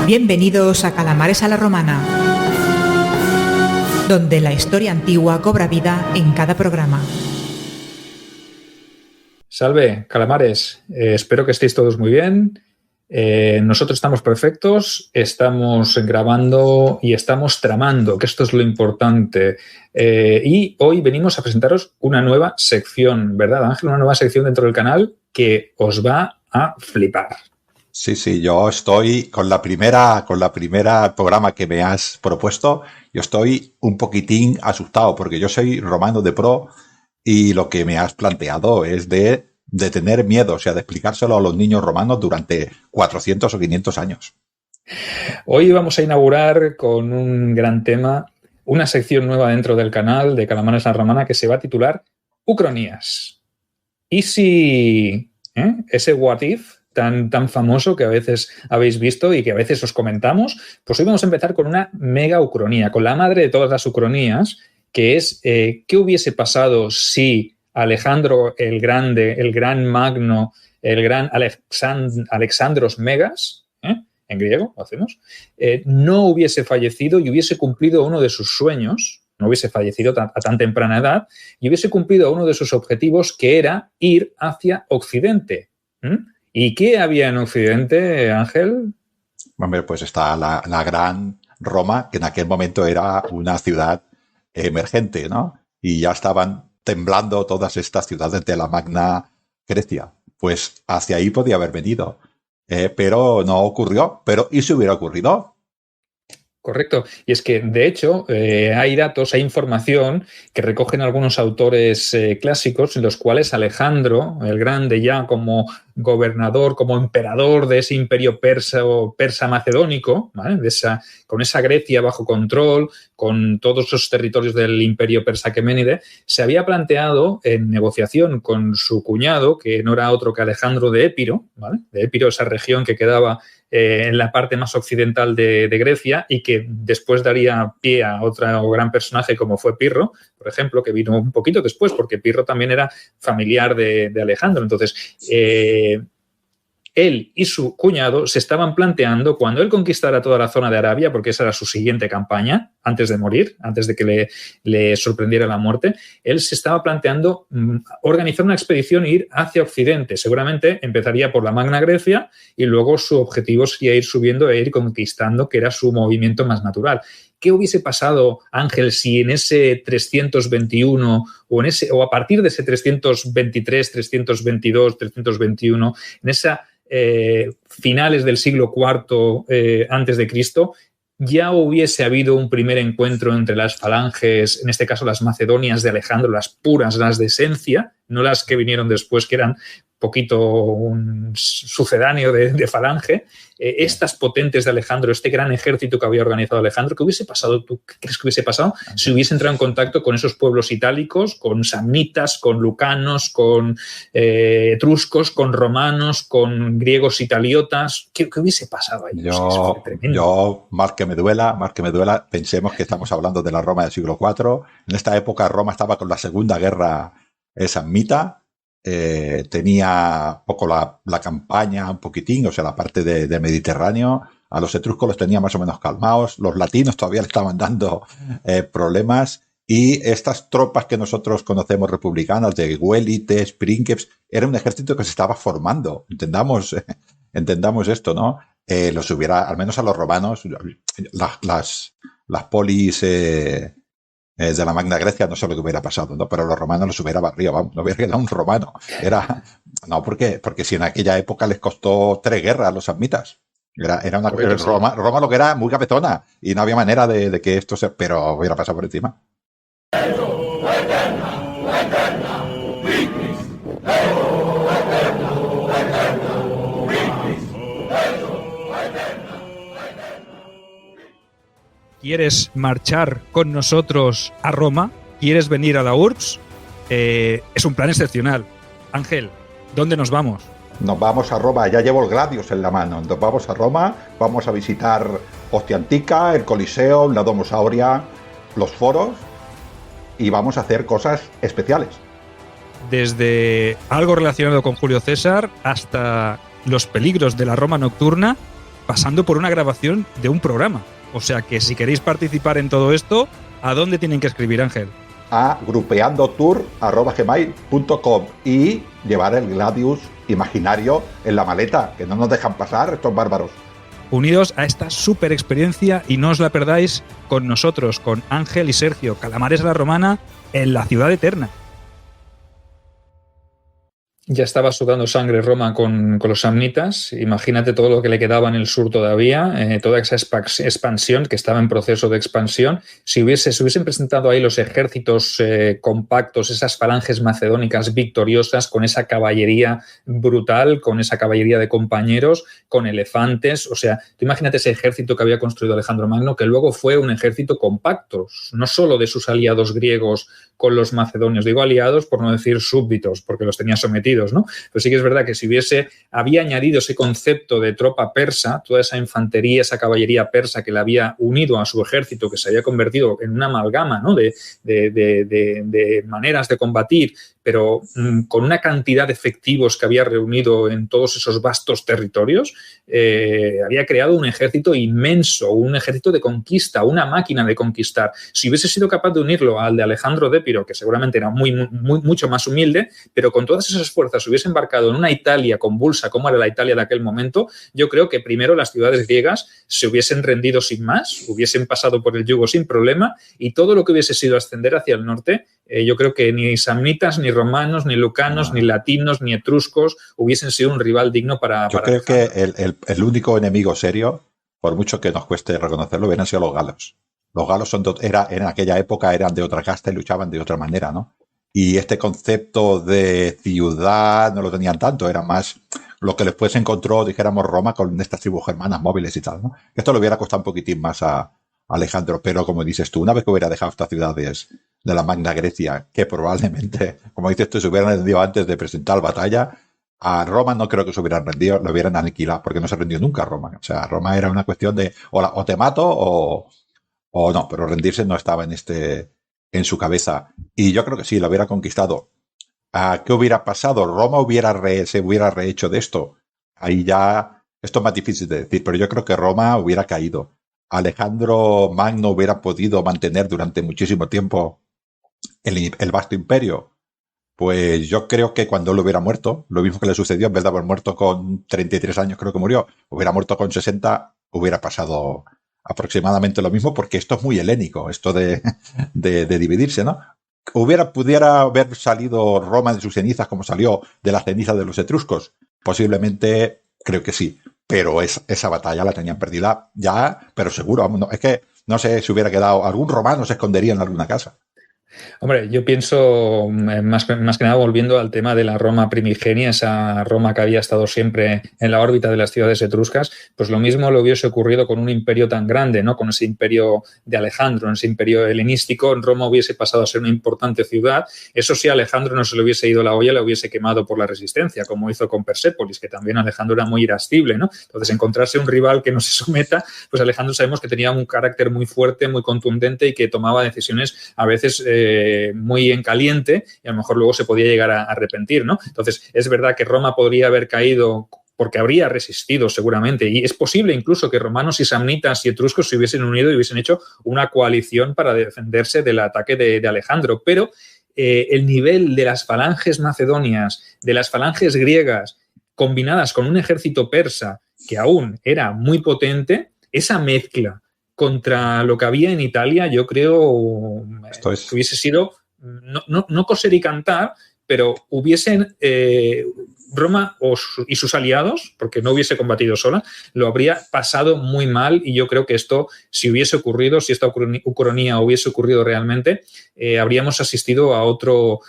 Bienvenidos a Calamares a la Romana, donde la historia antigua cobra vida en cada programa. Salve, calamares. Espero que estéis todos muy bien. Nosotros estamos perfectos, estamos grabando y estamos tramando, que esto es lo importante. Y hoy venimos a presentaros una nueva sección, ¿verdad, Ángel? Una nueva sección dentro del canal que os va a flipar. Sí, yo estoy con la primera programa que me has propuesto, yo estoy un poquitín asustado porque yo soy romano de pro y lo que me has planteado es de tener miedo, o sea, de explicárselo a los niños romanos durante 400 o 500 años. Hoy vamos a inaugurar con un gran tema una sección nueva dentro del canal de Calamares a la Romana que se va a titular Ucronías. ¿Y si ese what if tan famoso que a veces habéis visto y que a veces os comentamos? Pues hoy vamos a empezar con una mega ucronía, con la madre de todas las ucronías, que es ¿qué hubiese pasado si Alejandro el Grande, el Gran Magno, el Gran Alexandros Megas, en griego lo hacemos, no hubiese fallecido y hubiese cumplido uno de sus sueños, no hubiese fallecido a tan temprana edad y hubiese cumplido uno de sus objetivos, que era ir hacia Occidente? ¿Y qué había en Occidente, Ángel? Hombre, pues está la gran Roma, que en aquel momento era una ciudad emergente, ¿no? Y ya estaban temblando todas estas ciudades de la Magna Grecia. Pues hacia ahí podía haber venido. Pero no ocurrió. Pero ¿y si hubiera ocurrido? Correcto. Y es que, de hecho, hay datos, hay información que recogen algunos autores clásicos en los cuales Alejandro el Grande, ya como gobernador, como emperador de ese imperio persa o persa macedónico, ¿vale? Con esa Grecia bajo control, con todos esos territorios del imperio persa aqueménide, se había planteado en negociación con su cuñado, que no era otro que Alejandro de Épiro, ¿vale? De Épiro, esa región que quedaba en la parte más occidental de Grecia y que después daría pie a otro gran personaje como fue Pirro, por ejemplo, que vino un poquito después, porque Pirro también era familiar de Alejandro. Entonces, él y su cuñado se estaban planteando, cuando él conquistara toda la zona de Arabia, porque esa era su siguiente campaña, antes de morir, antes de que le sorprendiera la muerte, él se estaba planteando organizar una expedición e ir hacia Occidente. Seguramente empezaría por la Magna Grecia y luego su objetivo sería ir subiendo e ir conquistando, que era su movimiento más natural. ¿Qué hubiese pasado, Ángel, si en ese 321 o a partir de ese 323, 322, 321, en esa finales del siglo IV antes de Cristo, ya hubiese habido un primer encuentro entre las falanges, en este caso las macedonias de Alejandro, las puras, las de esencia, no las que vinieron después, que eran poquito un sucedáneo de falange, estas potentes de Alejandro, este gran ejército que había organizado Alejandro? ¿Qué hubiese pasado? ¿Tú qué crees que hubiese pasado si hubiese entrado en contacto con esos pueblos itálicos, con samnitas, con lucanos, con etruscos, con romanos, con griegos italiotas? ¿Qué hubiese pasado ahí? Yo, más que me duela, pensemos que estamos hablando de la Roma del siglo IV. En esta época Roma estaba con la Segunda Guerra samnita. Tenía poco la campaña, un poquitín, o sea, la parte del Mediterráneo. A los etruscos los tenía más o menos calmados. Los latinos todavía le estaban dando problemas. Y estas tropas que nosotros conocemos republicanas, de huélites, princeps, era un ejército que se estaba formando. Entendamos esto, ¿no? Los hubiera, al menos a los romanos, las polis de la Magna Grecia, no sé lo que hubiera pasado, ¿no? Pero a los romanos los hubiera barrido, vamos, no hubiera quedado un romano. Porque si en aquella época les costó 3 guerras a los samnitas. Era una Roma lo que era muy cabezona y no había manera de que esto pero hubiera pasado por encima. ¿Quieres marchar con nosotros a Roma? ¿Quieres venir a la URBS? Es un plan excepcional. Ángel, ¿dónde nos vamos? Nos vamos a Roma, ya llevo el Gladius en la mano. Nos vamos a Roma, vamos a visitar Ostia Antica, el Coliseo, la Domus Aurea, los foros, y vamos a hacer cosas especiales. Desde algo relacionado con Julio César hasta los peligros de la Roma nocturna pasando por una grabación de un programa. O sea que si queréis participar en todo esto, ¿a dónde tienen que escribir, Ángel? A grupeandotour@gmail.com y llevar el Gladius imaginario en la maleta, que no nos dejan pasar estos bárbaros. Unidos a esta super experiencia y no os la perdáis con nosotros, con Ángel y Sergio, Calamares a la Romana, en la Ciudad Eterna. Ya estaba sudando sangre Roma con los samnitas. Imagínate todo lo que le quedaba en el sur todavía, toda esa expansión que estaba en proceso de expansión. Se hubiesen presentado ahí los ejércitos compactos, esas falanges macedónicas victoriosas, con esa caballería brutal, con esa caballería de compañeros, con elefantes. O sea, tú imagínate ese ejército que había construido Alejandro Magno, que luego fue un ejército compacto, no solo de sus aliados griegos con los macedonios. Digo aliados por no decir súbditos, porque los tenía sometidos, ¿no? Pero sí que es verdad que si había añadido ese concepto de tropa persa, toda esa infantería, esa caballería persa que le había unido a su ejército, que se había convertido en una amalgama, ¿no?, de maneras de combatir, pero con una cantidad de efectivos que había reunido en todos esos vastos territorios, había creado un ejército inmenso, un ejército de conquista, una máquina de conquistar. Si hubiese sido capaz de unirlo al de Alejandro de Épiro, que seguramente era mucho más humilde, pero con todas esas fuerzas hubiese embarcado en una Italia convulsa como era la Italia de aquel momento, yo creo que primero las ciudades griegas se hubiesen rendido sin más, hubiesen pasado por el yugo sin problema, y todo lo que hubiese sido ascender hacia el norte, yo creo que ni samnitas, ni romanos, ni lucanos, ni latinos, ni etruscos hubiesen sido un rival digno para... Yo creo que el único enemigo serio, por mucho que nos cueste reconocerlo, hubieran sido los galos. Los galos en aquella época eran de otra casta y luchaban de otra manera, ¿no? Y este concepto de ciudad no lo tenían tanto, era más lo que después encontró, dijéramos, Roma con estas tribus germanas móviles y tal, ¿no? Esto le hubiera costado un poquitín más a Alejandro, pero como dices tú, una vez que hubiera dejado estas ciudades de la Magna Grecia, que probablemente, como dices tú, se hubieran rendido antes de presentar batalla, a Roma no creo que se hubieran rendido, lo hubieran aniquilado, porque no se rendió nunca a Roma. O sea, Roma era una cuestión de o te mato o no, pero rendirse no estaba en su cabeza. Y yo creo que sí, lo hubiera conquistado. ¿Qué hubiera pasado? ¿Roma se hubiera rehecho de esto? Ahí ya, esto es más difícil de decir, pero yo creo que Roma hubiera caído. Alejandro Magno hubiera podido mantener durante muchísimo tiempo el vasto imperio. Pues yo creo que cuando él hubiera muerto, lo mismo que le sucedió, en vez de haber muerto con 33 años, creo que murió, hubiera muerto con 60, hubiera pasado aproximadamente lo mismo, porque esto es muy helénico, esto de dividirse, ¿no? ¿Pudiera haber salido Roma de sus cenizas como salió de las cenizas de los etruscos? Posiblemente, creo que sí, pero esa batalla la tenían perdida ya, pero seguro, es que no sé si hubiera quedado, algún romano se escondería en alguna casa. Hombre, yo pienso más que nada volviendo al tema de la Roma primigenia, esa Roma que había estado siempre en la órbita de las ciudades etruscas, pues lo mismo le hubiese ocurrido con un imperio tan grande, ¿no? Con ese imperio de Alejandro, ese imperio helenístico, Roma hubiese pasado a ser una importante ciudad. Eso sí, a Alejandro no se le hubiese ido la olla, le hubiese quemado por la resistencia, como hizo con Persépolis, que también Alejandro era muy irascible, ¿no? Entonces, encontrarse un rival que no se someta, pues Alejandro sabemos que tenía un carácter muy fuerte, muy contundente y que tomaba decisiones a veces muy en caliente, y a lo mejor luego se podía llegar a arrepentir, ¿no? Entonces, es verdad que Roma podría haber caído porque habría resistido seguramente, y es posible incluso que romanos y samnitas y etruscos se hubiesen unido y hubiesen hecho una coalición para defenderse del ataque de Alejandro, pero el nivel de las falanges macedonias, de las falanges griegas, combinadas con un ejército persa que aún era muy potente, esa mezcla contra lo que había en Italia, yo creo que hubiese sido, no coser y cantar, pero hubiesen Roma y sus aliados, porque no hubiese combatido sola, lo habría pasado muy mal, y yo creo que esto, si hubiese ocurrido, si esta ucronía hubiese ocurrido realmente, habríamos asistido a otro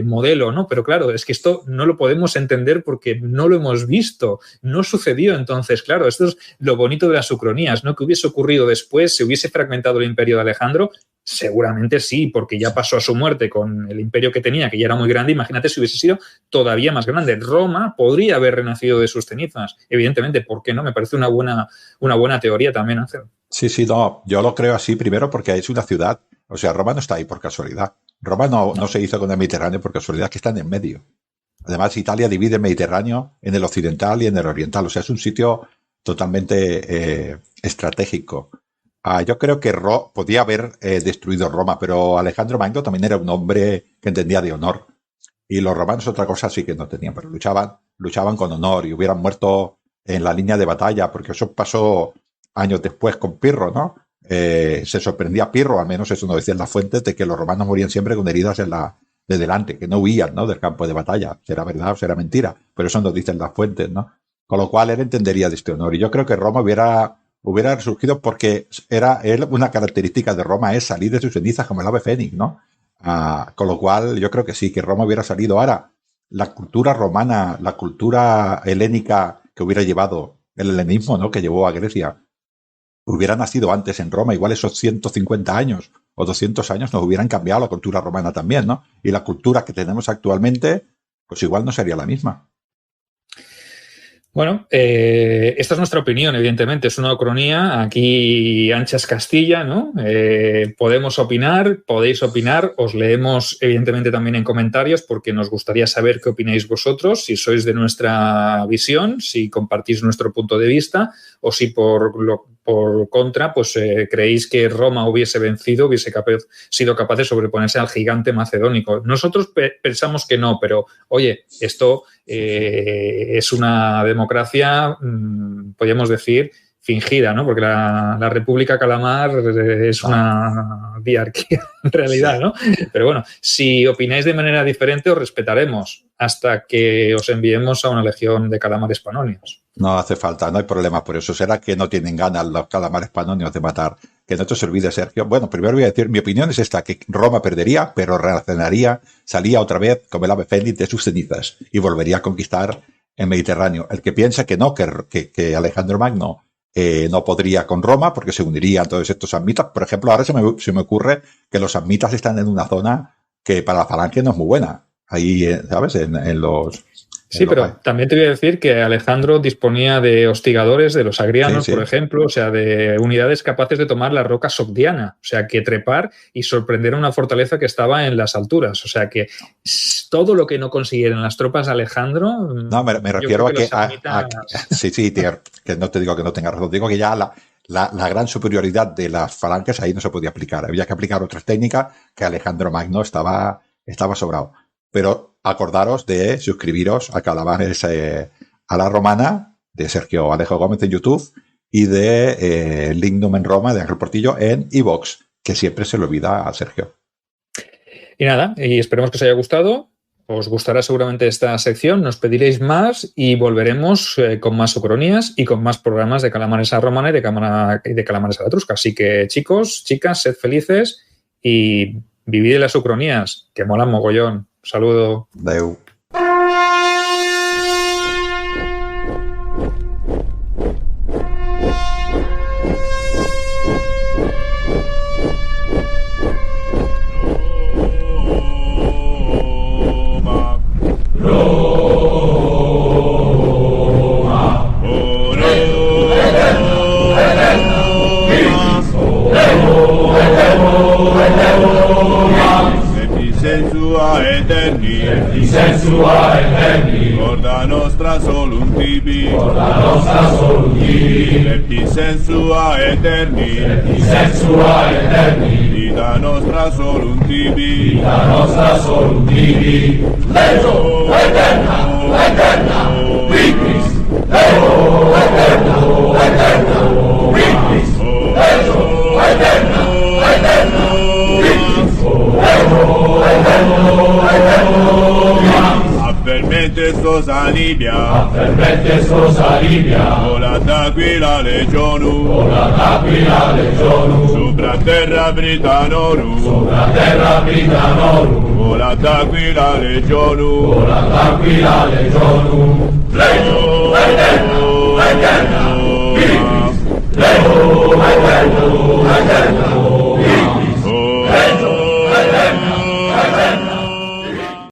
modelo, ¿no? Pero claro, es que esto no lo podemos entender porque no lo hemos visto, no sucedió. Entonces, claro, esto es lo bonito de las ucronías, ¿no? Que hubiese ocurrido después, se hubiese fragmentado el imperio de Alejandro. Seguramente sí, porque ya pasó a su muerte con el imperio que tenía, que ya era muy grande. Imagínate si hubiese sido todavía más grande. Roma podría haber renacido de sus cenizas. Evidentemente, ¿por qué no? Me parece una buena teoría también, Ángel. Sí, no, yo lo creo así primero porque es una ciudad, o sea, Roma no está ahí por casualidad. Roma no se hizo con el Mediterráneo por casualidad, que está en el medio. Además, Italia divide el Mediterráneo en el occidental y en el oriental, o sea, es un sitio totalmente estratégico. Yo creo que podía haber destruido Roma, pero Alejandro Magno también era un hombre que entendía de honor. Y los romanos otra cosa sí que no tenían, pero luchaban con honor y hubieran muerto en la línea de batalla, porque eso pasó años después con Pirro, ¿no? Se sorprendía Pirro, al menos eso nos decían las fuentes, de que los romanos morían siempre con heridas de delante, que no huían, ¿no?, del campo de batalla. ¿Será verdad o será mentira? Pero eso nos dicen las fuentes, ¿no? Con lo cual él entendería de este honor. Y yo creo que Roma hubiera resurgido porque una característica de Roma es salir de sus cenizas como el ave fénix, ¿no? Con lo cual yo creo que sí, que Roma hubiera salido. Ahora, la cultura romana, la cultura helénica que hubiera llevado el helenismo, ¿no?, que llevó a Grecia, hubiera nacido antes en Roma, igual esos 150 años o 200 años nos hubieran cambiado la cultura romana también, ¿no? Y la cultura que tenemos actualmente, pues igual no sería la misma. Bueno, esta es nuestra opinión, evidentemente. Es una ucronía. Aquí ancha es Castilla, ¿no? Podemos opinar, podéis opinar. Os leemos, evidentemente, también en comentarios porque nos gustaría saber qué opináis vosotros, si sois de nuestra visión, si compartís nuestro punto de vista o si por contra, pues creéis que Roma hubiese vencido, hubiese sido capaz de sobreponerse al gigante macedónico. Nosotros pensamos que no, pero oye, esto es una democracia, podríamos decir, fingida, ¿no? Porque la República Calamar es una diarquía en realidad, ¿no? Pero bueno, si opináis de manera diferente, os respetaremos hasta que os enviemos a una legión de calamares panonios. No hace falta, no hay problema por eso. Será que no tienen ganas los calamares panonios de matar. Que no te se olvide, Sergio. Bueno, primero voy a decir, mi opinión es esta, que Roma perdería, pero reaccionaría, salía otra vez como el ave fénix de sus cenizas y volvería a conquistar el Mediterráneo. El que piensa que no, que Alejandro Magno no podría con Roma porque se unirían todos estos samnitas. Por ejemplo, ahora se me ocurre que los samnitas están en una zona que para la falange no es muy buena. Ahí, ¿sabes? En los... Sí, pero también te voy a decir que Alejandro disponía de hostigadores de los agrianos, sí. Por ejemplo, o sea, de unidades capaces de tomar la roca Sogdiana, o sea, que trepar y sorprender a una fortaleza que estaba en las alturas. O sea, que todo lo que no consiguieran las tropas de Alejandro... No, me refiero a que... Sí, tío, que no te digo que no tenga razón, digo que ya la gran superioridad de las falanges ahí no se podía aplicar. Había que aplicar otras técnicas que Alejandro Magno estaba sobrado. Pero acordaros de suscribiros a Calamares a la Romana de Sergio Alejo Gómez en YouTube y de Lignum en Roma de Ángel Portillo en iVoox, que siempre se le olvida a Sergio. Y nada, y esperemos que os haya gustado. Os gustará seguramente esta sección, nos pediréis más y volveremos con más ucronías y con más programas de Calamares a Romana y de Calamares a la Etrusca. Así que chicos, chicas, sed felices y vivid las ucronías, que molan mogollón. Saludo. Deu. Sensua eterni, orda nostra solum tibi, lepti sensua eterni, vita nostra solum tibi, Leo eterna, victis, Leo eterna, victis, Leo eterna, victis, Leo eterna, Affermente sos alibia, vola d'aquila legionu, sopra terra Britanorum, vola d'aquila legionu,